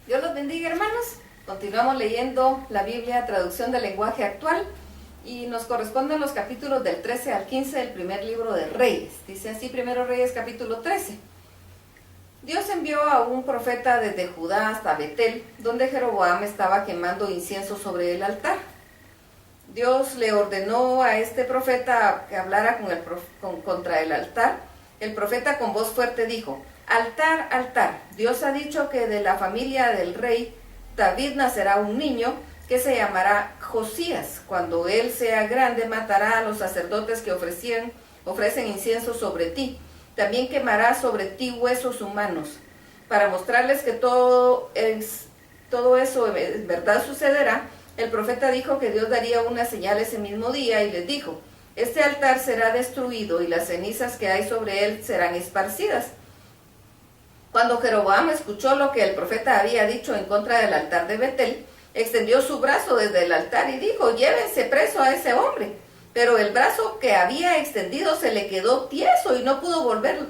Dios los bendiga, hermanos. Continuamos leyendo la Biblia, traducción del lenguaje actual, y nos corresponden los capítulos del 13 al 15 del primer libro de Reyes. Dice así, Primero Reyes, capítulo 13. Dios envió a un profeta desde Judá hasta Betel, donde Jeroboam estaba quemando incienso sobre el altar. Dios le ordenó a este profeta que hablara contra el altar. El profeta con voz fuerte dijo: altar, altar, Dios ha dicho que de la familia del rey David nacerá un niño que se llamará Josías. Cuando él sea grande, matará a los sacerdotes que ofrecen incienso sobre ti. También quemará sobre ti huesos humanos. Para mostrarles que todo eso en verdad sucederá, el profeta dijo que Dios daría una señal ese mismo día y les dijo: este altar será destruido y las cenizas que hay sobre él serán esparcidas. Cuando Jeroboam escuchó lo que el profeta había dicho en contra del altar de Betel, extendió su brazo desde el altar y dijo: llévense preso a ese hombre. Pero el brazo que había extendido se le quedó tieso y no pudo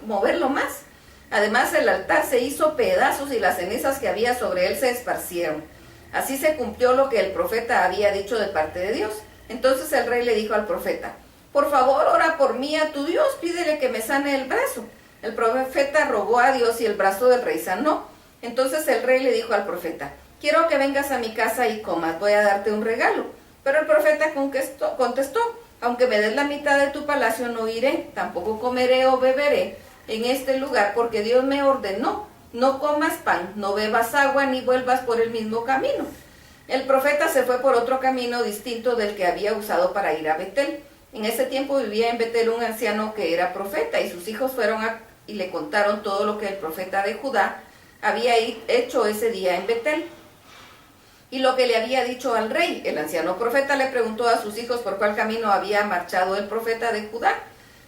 moverlo más. Además, el altar se hizo pedazos y las cenizas que había sobre él se esparcieron. Así se cumplió lo que el profeta había dicho de parte de Dios. Entonces el rey le dijo al profeta: por favor, ora por mí a tu Dios, pídele que me sane el brazo. El profeta rogó a Dios y el brazo del rey sanó. Entonces el rey le dijo al profeta: quiero que vengas a mi casa y comas, voy a darte un regalo. Pero el profeta contestó: aunque me des la mitad de tu palacio no iré, tampoco comeré o beberé en este lugar, porque Dios me ordenó: no comas pan, no bebas agua, ni vuelvas por el mismo camino. El profeta se fue por otro camino distinto del que había usado para ir a Betel. En ese tiempo vivía en Betel un anciano que era profeta, y sus hijos fueron y le contaron todo lo que el profeta de Judá había hecho ese día en Betel y lo que le había dicho al rey. El anciano profeta le preguntó a sus hijos por cuál camino había marchado el profeta de Judá.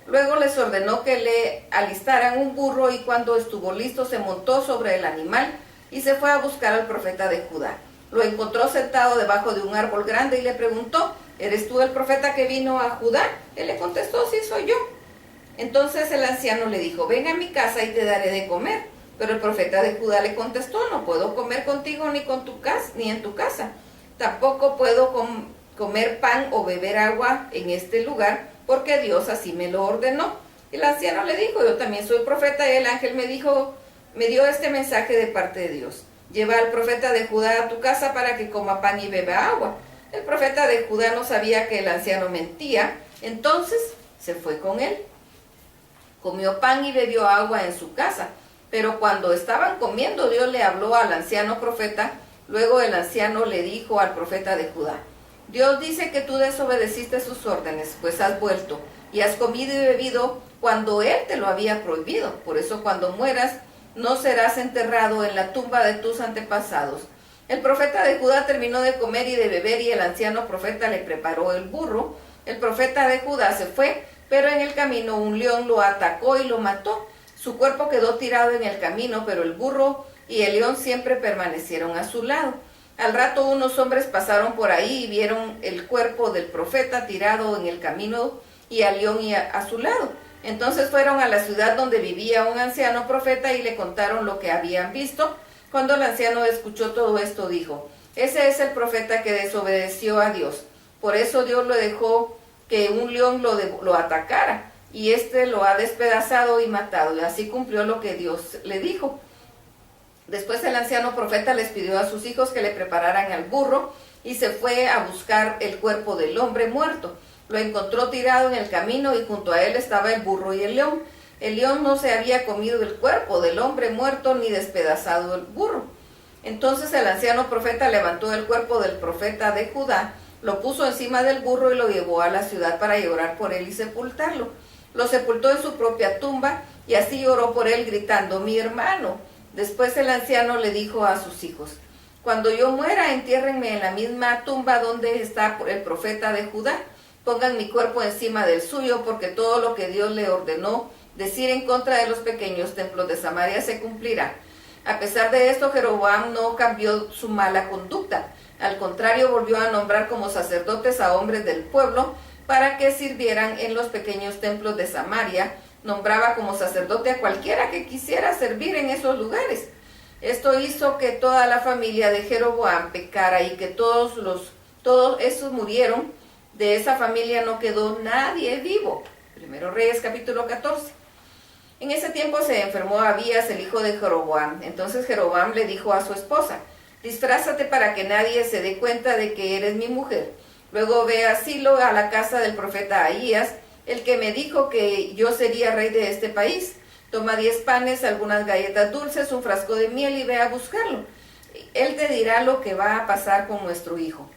Luego les ordenó que le alistaran un burro, y cuando estuvo listo se montó sobre el animal y se fue a buscar al profeta de Judá. Lo encontró sentado debajo de un árbol grande y le preguntó: ¿eres tú el profeta que vino a Judá? Él le contestó: sí, soy yo. Entonces el anciano le dijo: ven a mi casa y te daré de comer. Pero el profeta de Judá le contestó: no puedo comer contigo ni en tu casa. Tampoco puedo comer pan o beber agua en este lugar, porque Dios así me lo ordenó. El anciano le dijo: yo también soy profeta, y el ángel me dio este mensaje de parte de Dios: lleva al profeta de Judá a tu casa para que coma pan y beba agua. El profeta de Judá no sabía que el anciano mentía, entonces se fue con él. Comió pan y bebió agua en su casa. Pero cuando estaban comiendo, Dios le habló al anciano profeta. Luego el anciano le dijo al profeta de Judá: Dios dice que tú desobedeciste sus órdenes, pues has vuelto y has comido y bebido cuando Él te lo había prohibido. Por eso cuando mueras, no serás enterrado en la tumba de tus antepasados. El profeta de Judá terminó de comer y de beber, y el anciano profeta le preparó el burro. El profeta de Judá se fue, pero en el camino un león lo atacó y lo mató. Su cuerpo quedó tirado en el camino, pero el burro y el león siempre permanecieron a su lado. Al rato unos hombres pasaron por ahí y vieron el cuerpo del profeta tirado en el camino y al león a su lado. Entonces fueron a la ciudad donde vivía un anciano profeta y le contaron lo que habían visto. Cuando el anciano escuchó todo esto, dijo: ese es el profeta que desobedeció a Dios. Por eso Dios le dejó que un león lo atacara, y éste lo ha despedazado y matado. Y así cumplió lo que Dios le dijo. Después el anciano profeta les pidió a sus hijos que le prepararan al burro, y se fue a buscar el cuerpo del hombre muerto. Lo encontró tirado en el camino, y junto a él estaba el burro y el león. El león no se había comido el cuerpo del hombre muerto ni despedazado el burro. Entonces el anciano profeta levantó el cuerpo del profeta de Judá, lo puso encima del burro y lo llevó a la ciudad para llorar por él y sepultarlo. Lo sepultó en su propia tumba, y así lloró por él gritando: mi hermano. Después el anciano le dijo a sus hijos: cuando yo muera, entiérrenme en la misma tumba donde está el profeta de Judá. Pongan mi cuerpo encima del suyo, porque todo lo que Dios le ordenó decir en contra de los pequeños templos de Samaria se cumplirá. A pesar de esto, Jeroboam no cambió su mala conducta. Al contrario, volvió a nombrar como sacerdotes a hombres del pueblo para que sirvieran en los pequeños templos de Samaria. Nombraba como sacerdote a cualquiera que quisiera servir en esos lugares. Esto hizo que toda la familia de Jeroboam pecara y que todos esos murieron. De esa familia no quedó nadie vivo. Primero Reyes capítulo 14. En ese tiempo se enfermó Abías, el hijo de Jeroboam. Entonces Jeroboam le dijo a su esposa: disfrázate para que nadie se dé cuenta de que eres mi mujer. Luego ve a Silo, a la casa del profeta Ahías, el que me dijo que yo sería rey de este país. Toma 10 panes, algunas galletas dulces, un frasco de miel y ve a buscarlo. Él te dirá lo que va a pasar con nuestro hijo.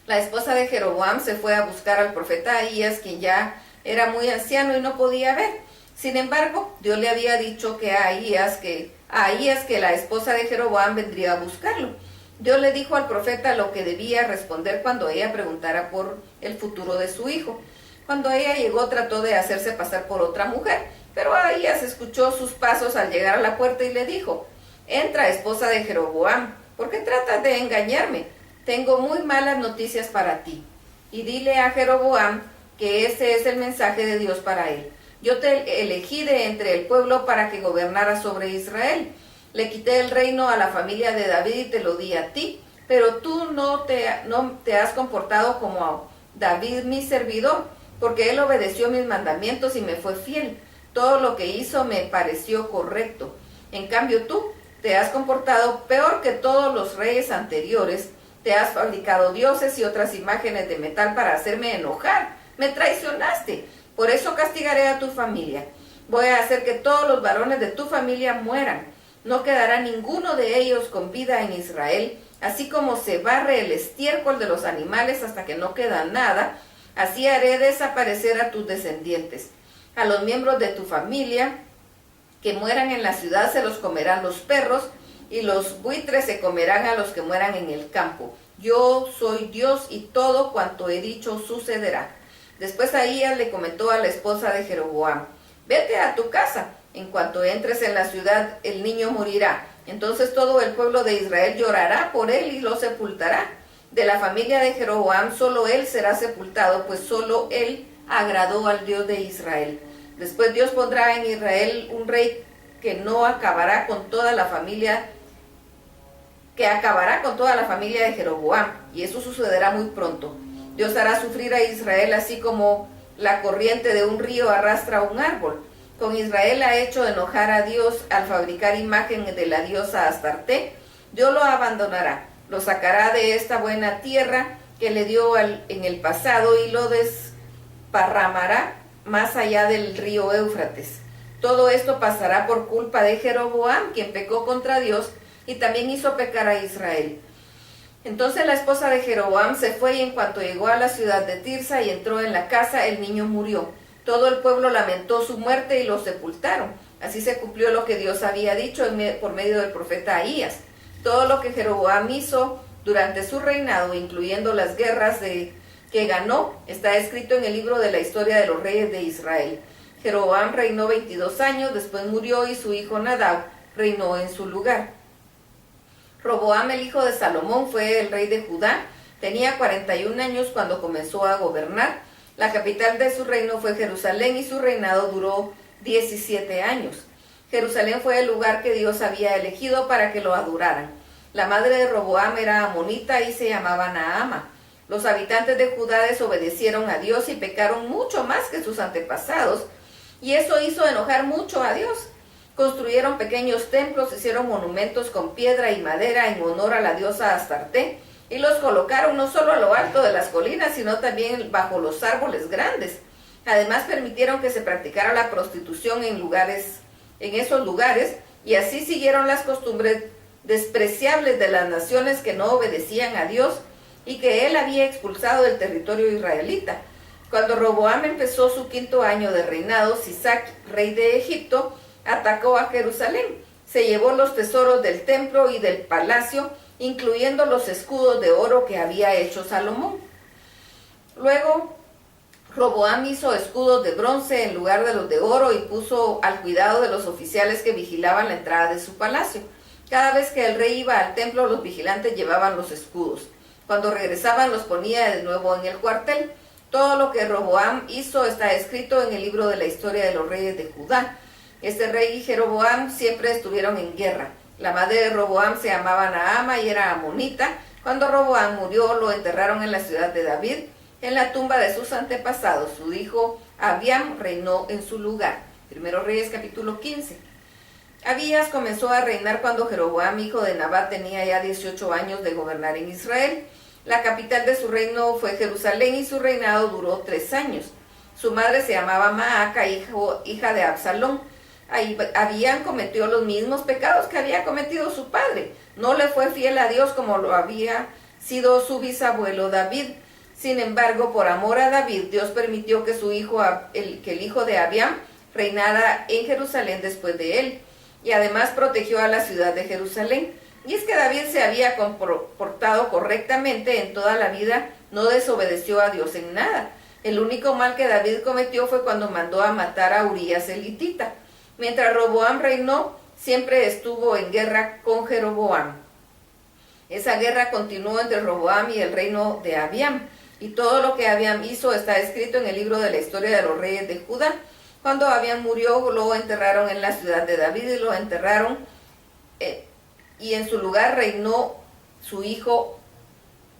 La esposa de Jeroboam se fue a buscar al profeta Ahías, quien ya era muy anciano y no podía ver. Sin embargo, Dios le había dicho que a Ahías que la esposa de Jeroboam vendría a buscarlo. Dios le dijo al profeta lo que debía responder cuando ella preguntara por el futuro de su hijo. Cuando ella llegó, trató de hacerse pasar por otra mujer, pero Ahías escuchó sus pasos al llegar a la puerta y le dijo: entra, esposa de Jeroboam, ¿por qué tratas de engañarme? Tengo muy malas noticias para ti. Y dile a Jeroboam que ese es el mensaje de Dios para él. Yo te elegí de entre el pueblo para que gobernaras sobre Israel. Le quité el reino a la familia de David y te lo di a ti, pero tú no te has comportado como a David mi servidor, porque él obedeció mis mandamientos y me fue fiel. Todo lo que hizo me pareció correcto. En cambio tú te has comportado peor que todos los reyes anteriores. Te has fabricado dioses y otras imágenes de metal para hacerme enojar. Me traicionaste. Por eso castigaré a tu familia. Voy a hacer que todos los varones de tu familia mueran. No quedará ninguno de ellos con vida en Israel. Así como se barre el estiércol de los animales hasta que no queda nada, así haré desaparecer a tus descendientes. A los miembros de tu familia que mueran en la ciudad se los comerán los perros, y los buitres se comerán a los que mueran en el campo. Yo soy Dios y todo cuanto he dicho sucederá. Después Ahías le comentó a la esposa de Jeroboam: vete a tu casa, en cuanto entres en la ciudad el niño morirá. Entonces todo el pueblo de Israel llorará por él y lo sepultará. De la familia de Jeroboam solo él será sepultado, pues solo él agradó al Dios de Israel. Después Dios pondrá en Israel un rey que acabará con toda la familia de Jeroboam, y eso sucederá muy pronto. Dios hará sufrir a Israel así como la corriente de un río arrastra un árbol. Con Israel ha hecho enojar a Dios al fabricar imagen de la diosa Astarte. Dios lo abandonará, lo sacará de esta buena tierra que le dio en el pasado y lo desparramará más allá del río Éufrates. Todo esto pasará por culpa de Jeroboam, quien pecó contra Dios y también hizo pecar a Israel. Entonces la esposa de Jeroboam se fue, y en cuanto llegó a la ciudad de Tirsa y entró en la casa, el niño murió. Todo el pueblo lamentó su muerte y lo sepultaron. Así se cumplió lo que Dios había dicho por medio del profeta Ahías. Todo lo que Jeroboam hizo durante su reinado, incluyendo las guerras que ganó, está escrito en el libro de la historia de los reyes de Israel. Jeroboam reinó 22 años, después murió y su hijo Nadab reinó en su lugar. Roboam, el hijo de Salomón, fue el rey de Judá. Tenía 41 años cuando comenzó a gobernar. La capital de su reino fue Jerusalén y su reinado duró 17 años. Jerusalén fue el lugar que Dios había elegido para que lo adoraran. La madre de Roboam era amonita y se llamaba Naama. Los habitantes de Judá desobedecieron a Dios y pecaron mucho más que sus antepasados, y eso hizo enojar mucho a Dios. Construyeron pequeños templos, hicieron monumentos con piedra y madera en honor a la diosa Astarte, y los colocaron no solo a lo alto de las colinas, sino también bajo los árboles grandes. Además permitieron que se practicara la prostitución en esos lugares, y así siguieron las costumbres despreciables de las naciones que no obedecían a Dios y que él había expulsado del territorio israelita. Cuando Roboam empezó su 5º año de reinado, Sisac, rey de Egipto, atacó a Jerusalén. Se llevó los tesoros del templo y del palacio, incluyendo los escudos de oro que había hecho Salomón. Luego, Roboam hizo escudos de bronce en lugar de los de oro y puso al cuidado de los oficiales que vigilaban la entrada de su palacio. Cada vez que el rey iba al templo, los vigilantes llevaban los escudos. Cuando regresaban, los ponía de nuevo en el cuartel. Todo lo que Roboam hizo está escrito en el libro de la historia de los reyes de Judá. Este rey y Jeroboam siempre estuvieron en guerra. La madre de Roboam se llamaba Naama y era amonita. Cuando Roboam murió, lo enterraron en la ciudad de David, en la tumba de sus antepasados. Su hijo Abiam reinó en su lugar. Primero Reyes capítulo 15. Abías comenzó a reinar cuando Jeroboam, hijo de Nabat, tenía ya 18 años de gobernar en Israel. La capital de su reino fue Jerusalén y su reinado duró 3 años. Su madre se llamaba Maaca, hija de Absalón. Abíam cometió los mismos pecados que había cometido su padre. No le fue fiel a Dios como lo había sido su bisabuelo David. Sin embargo, por amor a David, Dios permitió que su hijo, el hijo de Abiam, reinara en Jerusalén después de él. Y además protegió a la ciudad de Jerusalén. Y es que David se había comportado correctamente en toda la vida, no desobedeció a Dios en nada. El único mal que David cometió fue cuando mandó a matar a Urías el hitita. Mientras Roboam reinó, siempre estuvo en guerra con Jeroboam. Esa guerra continuó entre Roboam y el reino de Abiam. Y todo lo que Abiam hizo está escrito en el libro de la historia de los reyes de Judá. Cuando Abiam murió, lo enterraron en la ciudad de David y lo enterraron, y en su lugar reinó su hijo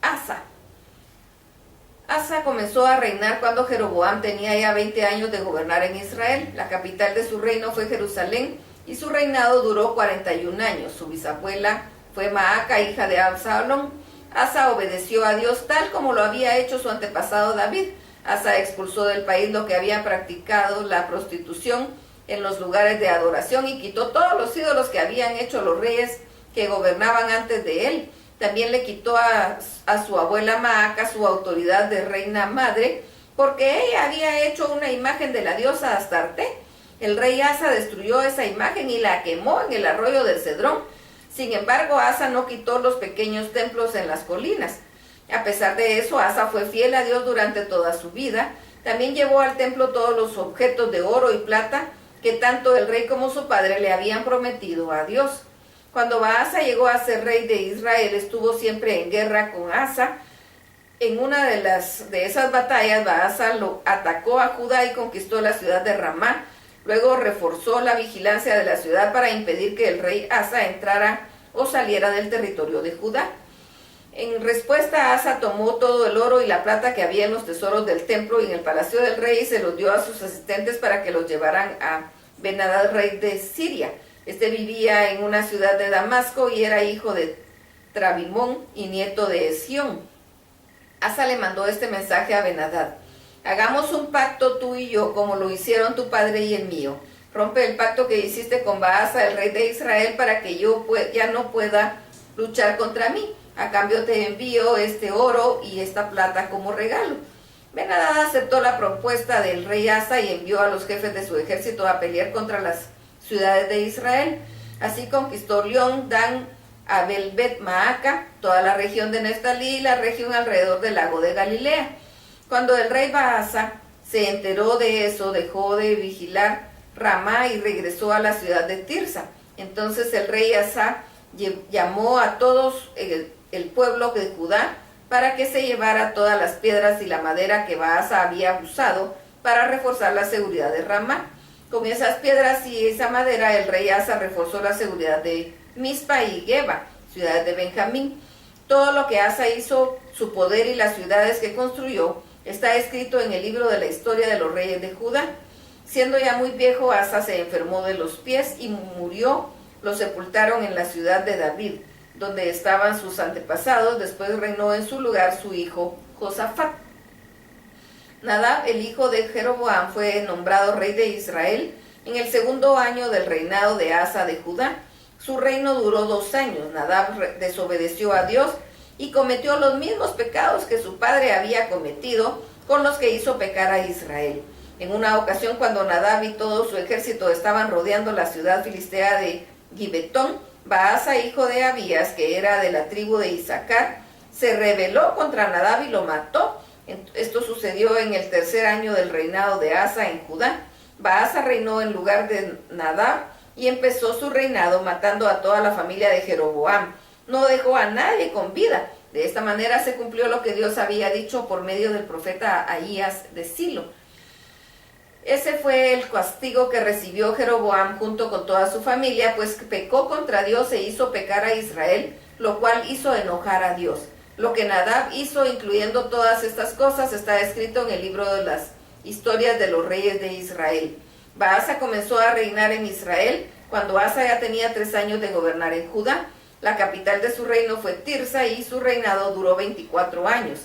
Asa. Asa comenzó a reinar cuando Jeroboam tenía ya 20 años de gobernar en Israel. La capital de su reino fue Jerusalén y su reinado duró 41 años. Su bisabuela fue Maaca, hija de Absalón. Asa obedeció a Dios tal como lo había hecho su antepasado David. Asa expulsó del país lo que había practicado, la prostitución en los lugares de adoración, y quitó todos los ídolos que habían hecho los reyes que gobernaban antes de él. También le quitó a su abuela Maaca su autoridad de reina madre, porque ella había hecho una imagen de la diosa Astarte. El rey Asa destruyó esa imagen y la quemó en el arroyo del Cedrón. Sin embargo, Asa no quitó los pequeños templos en las colinas. A pesar de eso, Asa fue fiel a Dios durante toda su vida. También llevó al templo todos los objetos de oro y plata que tanto el rey como su padre le habían prometido a Dios. Cuando Baasa llegó a ser rey de Israel, estuvo siempre en guerra con Asa. En una de esas batallas, Baasa lo atacó a Judá y conquistó la ciudad de Ramá. Luego reforzó la vigilancia de la ciudad para impedir que el rey Asa entrara o saliera del territorio de Judá. En respuesta, Asa tomó todo el oro y la plata que había en los tesoros del templo y en el palacio del rey y se los dio a sus asistentes para que los llevaran a Ben-Hadad, rey de Siria. Este vivía en una ciudad de Damasco y era hijo de Trabimón y nieto de Esión. Asa le mandó este mensaje a Ben-Hadad: hagamos un pacto tú y yo, como lo hicieron tu padre y el mío. Rompe el pacto que hiciste con Baasa, el rey de Israel, para que yo ya no pueda luchar contra mí. A cambio te envío este oro y esta plata como regalo. Ben-Hadad aceptó la propuesta del rey Asa y envió a los jefes de su ejército a pelear contra las ciudades de Israel. Así conquistó Lión, Dan, Abel-Bet Maaca, toda la región de Neftalí y la región alrededor del lago de Galilea. Cuando el rey Baasa se enteró de eso, dejó de vigilar Ramá y regresó a la ciudad de Tirsa. Entonces el rey Asa llamó a todos el pueblo de Judá para que se llevara todas las piedras y la madera que Baasa había usado para reforzar la seguridad de Ramá. Con esas piedras y esa madera, el rey Asa reforzó la seguridad de Mizpa y Geba, ciudades de Benjamín. Todo lo que Asa hizo, su poder y las ciudades que construyó, está escrito en el libro de la historia de los reyes de Judá. Siendo ya muy viejo, Asa se enfermó de los pies y murió. Lo sepultaron en la ciudad de David, donde estaban sus antepasados. Después reinó en su lugar su hijo Josafat. Nadab, el hijo de Jeroboam, fue nombrado rey de Israel en el segundo año del reinado de Asa de Judá. Su reino duró 2 años. Nadab desobedeció a Dios y cometió los mismos pecados que su padre había cometido, con los que hizo pecar a Israel. En una ocasión, cuando Nadab y todo su ejército estaban rodeando la ciudad filistea de Gibetón, Baasa, hijo de Abías, que era de la tribu de Isaacar, se rebeló contra Nadab y lo mató. Esto sucedió en el 3er año del reinado de Asa en Judá. Baasa reinó en lugar de Nadab y empezó su reinado matando a toda la familia de Jeroboam. No dejó a nadie con vida. De esta manera se cumplió lo que Dios había dicho por medio del profeta Ahías de Silo. Ese fue el castigo que recibió Jeroboam junto con toda su familia, pues pecó contra Dios e hizo pecar a Israel, lo cual hizo enojar a Dios. Lo que Nadab hizo, incluyendo todas estas cosas, está escrito en el libro de las historias de los reyes de Israel. Baasa comenzó a reinar en Israel cuando Asa ya tenía 3 años de gobernar en Judá. La capital de su reino fue Tirsa y su reinado duró 24 años.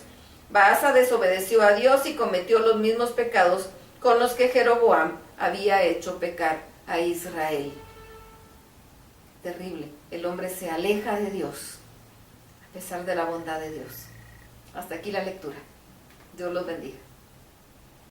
Baasa desobedeció a Dios y cometió los mismos pecados con los que Jeroboam había hecho pecar a Israel. Terrible, el hombre se aleja de Dios, a pesar de la bondad de Dios. Hasta aquí la lectura. Dios los bendiga.